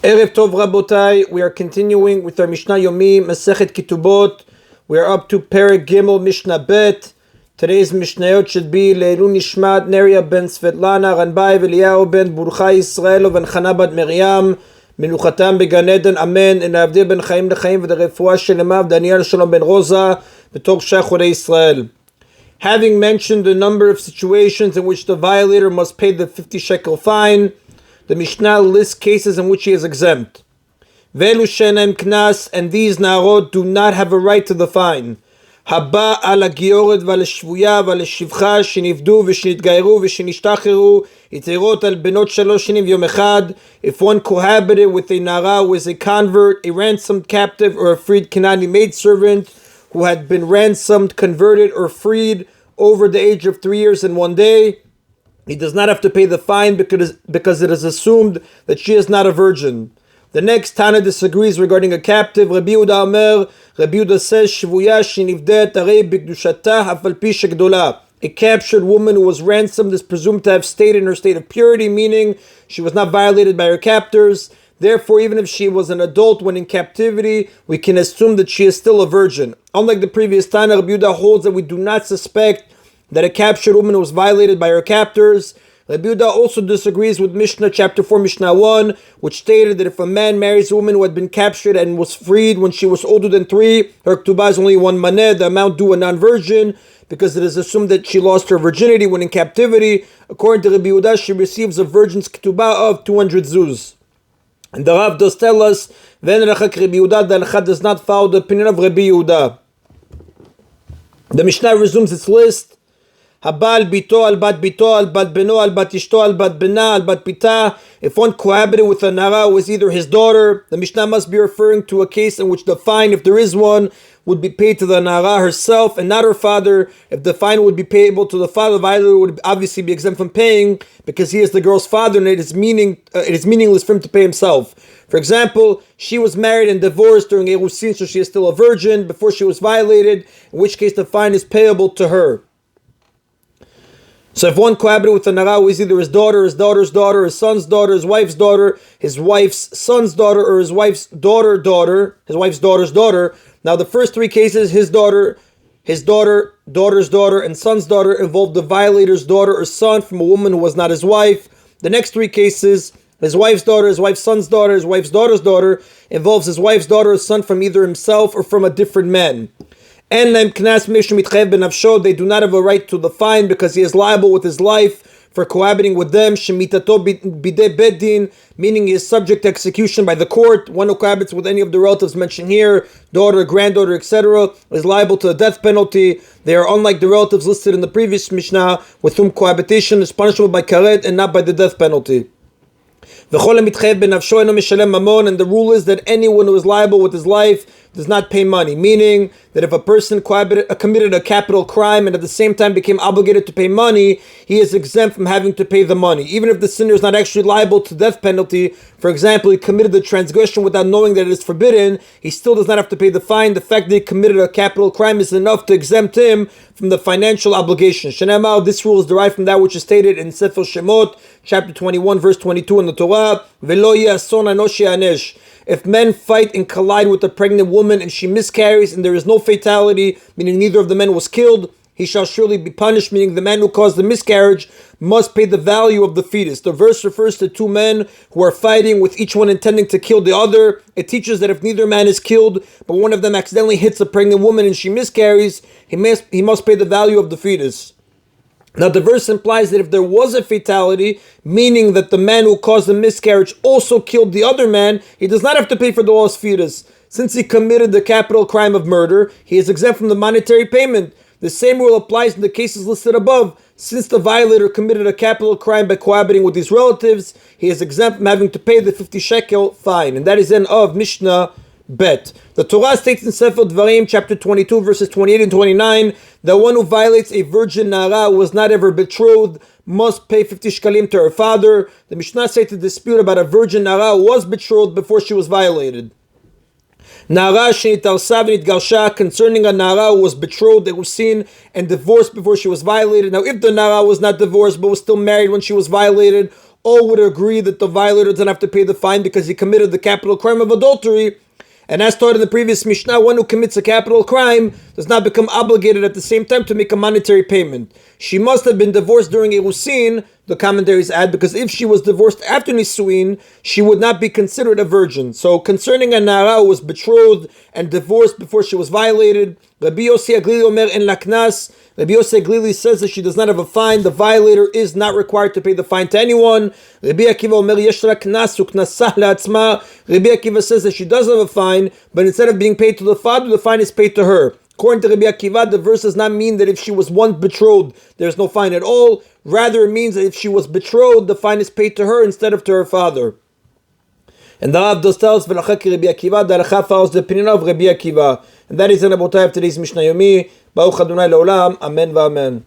Erev Tov Rabotai, we are continuing with our Mishna Yomi, Masechet Ketubot. We are up to Perek Gimel Mishnah Bet. Today's Mishnayot should be Leilu Nishmat Neria ben Svetlana Ranbai V'Eliyahu ben Burcha Yisrael ben Chana bat Miriam Menuchatam began Eden Amen and Avdei ben Chaim lechaim v'derefua shelema Daniel Shalom ben Rosa b'tok Shachorei Israel. Having mentioned a number of situations in which the violator must pay the 50 shekel fine, the Mishnah lists cases in which he is exempt. Velu shenem knas, and these narot do not have a right to the fine. Haba ala gioret v'aleshvuya v'aleshivcha shenivdu v'shenitgairu v'shenishtacheru itzerot al benot shalosh shenim yom echad. If one cohabited with a nara who is a convert, a ransomed captive, or a freed Canaanite maidservant who had been ransomed, converted, or freed over the age of 3 years and 1 day, he does not have to pay the fine because it is assumed that she is not a virgin. The next Tana disagrees regarding a captive. Rabbi Yehuda Omer, Rabbi Yehuda says, Shvuya shenivdet arei b'kedushatah af al pi shegdola. A captured woman who was ransomed is presumed to have stayed in her state of purity, meaning she was not violated by her captors. Therefore, even if she was an adult when in captivity, we can assume that she is still a virgin. Unlike the previous Tana, Rabbi Yehuda holds that we do not suspect that a captured woman was violated by her captors. Rabbi Yehuda also disagrees with Mishnah chapter 4, Mishnah 1, which stated that if a man marries a woman who had been captured and was freed when she was older than 3, her ketubah is only 1 maneh, the amount due a non-virgin, because it is assumed that she lost her virginity when in captivity. According to Rabbi Yehuda, she receives a virgin's ketubah of 200 zuz. And the Rav does tell us, Ven rachak Rabbi Yehuda, the halakha does not follow the opinion of Rabbi Yehuda. The Mishnah resumes its list. Habal bito al bat beno al bat ishto al bat bena al bat pita. If one cohabited with a nara who is either his daughter, the Mishnah must be referring to a case in which the fine, if there is one, would be paid to the nara herself and not her father. If the fine would be payable to the father, the violator would obviously be exempt from paying because he is the girl's father, and it is meaningless for him to pay himself. For example, she was married and divorced during Erusin, so she is still a virgin before she was violated, in which case the fine is payable to her. So if one cohabited with a nara who is either his daughter, his daughter's daughter, his son's daughter, his wife's daughter, his wife's son's daughter, or his wife's daughter's daughter. Now the first 3 cases, his daughter, daughter's daughter, and son's daughter, involved the violator's daughter or son from a woman who was not his wife. The next 3 cases, his wife's daughter, his wife's son's daughter, his wife's daughter's daughter, involves his wife's daughter or son from either himself or from a different man. And they do not have a right to the fine because he is liable with his life for cohabiting with them, meaning he is subject to execution by the court. One who cohabits with any of the relatives mentioned here, daughter, granddaughter, etc., is liable to the death penalty. They are unlike the relatives listed in the previous Mishnah, with whom cohabitation is punishable by karet and not by the death penalty. And the rule is that anyone who is liable with his life does not pay money, meaning that if a person committed a capital crime and at the same time became obligated to pay money, he is exempt from having to pay the money. Even if the sinner is not actually liable to death penalty, for example, he committed the transgression without knowing that it is forbidden, he still does not have to pay the fine. The fact that he committed a capital crime is enough to exempt him from the financial obligation. Shenamar, this rule is derived from that which is stated in Sefer Shemot, chapter 21, verse 22 in the Torah, Velo yason anoshi anesh. If men fight and collide with a pregnant woman and she miscarries and there is no fatality, meaning neither of the men was killed, he shall surely be punished, meaning the man who caused the miscarriage must pay the value of the fetus. The verse refers to 2 men who are fighting, with each one intending to kill the other. It teaches that if neither man is killed, but one of them accidentally hits a pregnant woman and she miscarries, he must pay the value of the fetus. Now the verse implies that if there was a fatality, meaning that the man who caused the miscarriage also killed the other man, he does not have to pay for the lost fetus. Since he committed the capital crime of murder, he is exempt from the monetary payment. The same rule applies in the cases listed above. Since the violator committed a capital crime by cohabiting with his relatives, he is exempt from having to pay the 50 shekel fine. And that is the end of Mishnah Bet. The Torah states in Sefer Dvarim, chapter 22, verses 28 and 29, that one who violates a virgin nara who was not ever betrothed must pay 50 shekalim to her father. The Mishnah states a dispute about a virgin nara who was betrothed before she was violated. Nara shenitarsa v'nitgarsha, concerning a nara who was betrothed, that was seen and divorced before she was violated. Now, if the nara was not divorced but was still married when she was violated, all would agree that the violator doesn't have to pay the fine because he committed the capital crime of adultery. And as taught in the previous Mishnah, one who commits a capital crime does not become obligated at the same time to make a monetary payment. She must have been divorced during Erusin, the commentaries add, because if she was divorced after Nisuin, she would not be considered a virgin. So concerning a Nara who was betrothed and divorced before she was violated, Rabbi Yossi Aglili Omer en laknas. Rabbi Yossi Aglili says that she does not have a fine. The violator is not required to pay the fine to anyone. Rabbi Akiva Omer yesh la knas uknasah la'atzma. Rabbi Akiva says that she does have a fine, but instead of being paid to the father, the fine is paid to her. According to Rabbi Akiva, the verse does not mean that if she was once betrothed, there's no fine at all. Rather, it means that if she was betrothed, the fine is paid to her instead of to her father. And the Rav tells V'lachak Rabbi Akiva, the Halacha follows the opinion of Rabbi Akiva. And that is the Rabotai of today's Mishna Yomi. Baruch Adonai Leolam. Amen v'amen.